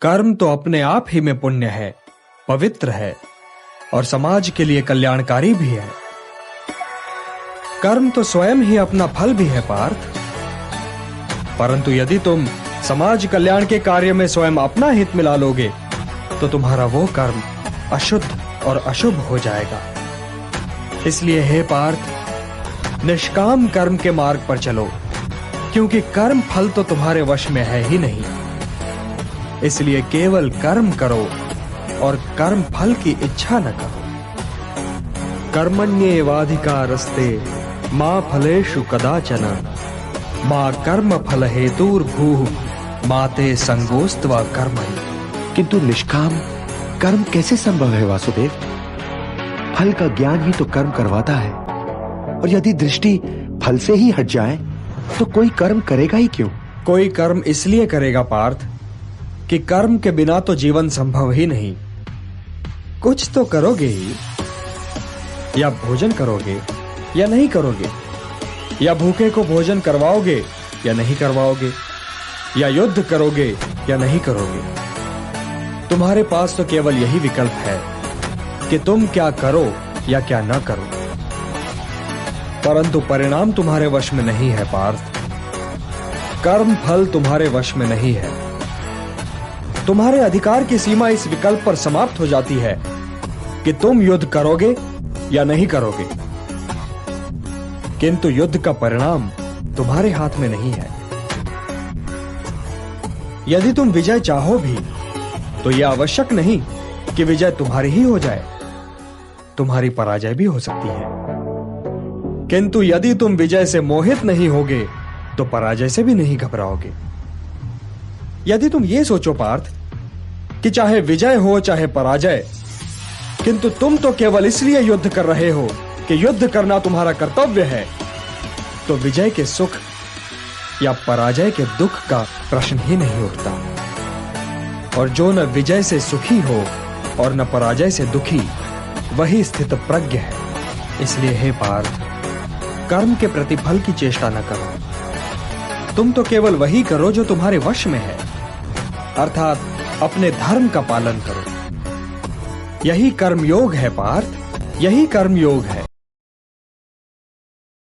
कर्म तो अपने आप ही में पुण्य है, पवित्र है और समाज के लिए कल्याणकारी भी है। कर्म तो स्वयं ही अपना फल भी है पार्थ। परंतु यदि तुम समाज कल्याण के कार्य में स्वयं अपना हित मिला लोगे तो तुम्हारा वो कर्म अशुद्ध और अशुभ हो जाएगा। इसलिए हे पार्थ, निष्काम कर्म के मार्ग पर चलो, क्योंकि कर्म फल तो तुम्हारे वश में है ही नहीं। इसलिए केवल कर्म करो और कर्म फल की इच्छा न करो। कर्मण्येवाधिकारस्ते मा फलेषु कदाचन मा कर्म फल हेतुर्भूः मा ते संगोस्त्वा कर्मणि। किंतु निष्काम कर्म कैसे संभव है वासुदेव? फल का ज्ञान ही तो कर्म करवाता है, और यदि दृष्टि फल से ही हट जाए तो कोई कर्म करेगा ही क्यों? कोई कर्म इसलिए करेगा पार्थ कि कर्म के बिना तो जीवन संभव ही नहीं। कुछ तो करोगे ही, या भोजन करोगे या नहीं करोगे, या भूखे को भोजन करवाओगे या नहीं करवाओगे, या युद्ध करोगे या नहीं करोगे। तुम्हारे पास तो केवल यही विकल्प है कि तुम क्या करो या क्या ना करो। परंतु परिणाम तुम्हारे वश में नहीं है पार्थ। कर्म फल तुम्हारे वश में नहीं है। तुम्हारे अधिकार की सीमा इस विकल्प पर समाप्त हो जाती है कि तुम युद्ध करोगे या नहीं करोगे। किंतु युद्ध का परिणाम तुम्हारे हाथ में नहीं है। यदि तुम विजय चाहो भी तो यह आवश्यक नहीं कि विजय तुम्हारी ही हो जाए, तुम्हारी पराजय भी हो सकती है। किंतु यदि तुम विजय से मोहित नहीं होगे तो पराजय से भी नहीं घबराओगे। यदि तुम ये सोचो पार्थ कि चाहे विजय हो चाहे पराजय, किंतु तुम तो केवल इसलिए युद्ध कर रहे हो कि युद्ध करना तुम्हारा कर्तव्य है, तो विजय के सुख या पराजय के दुख का प्रश्न ही नहीं उठता। और जो न विजय से सुखी हो और न पराजय से दुखी, वही स्थित प्रज्ञ है। इसलिए हे पार्थ, कर्म के प्रतिफल की चेष्टा न करो। तुम तो केवल वही करो जो तुम्हारे वश में है, अर्थात अपने धर्म का पालन करो। यही कर्मयोग है पार्थ, यही कर्मयोग है।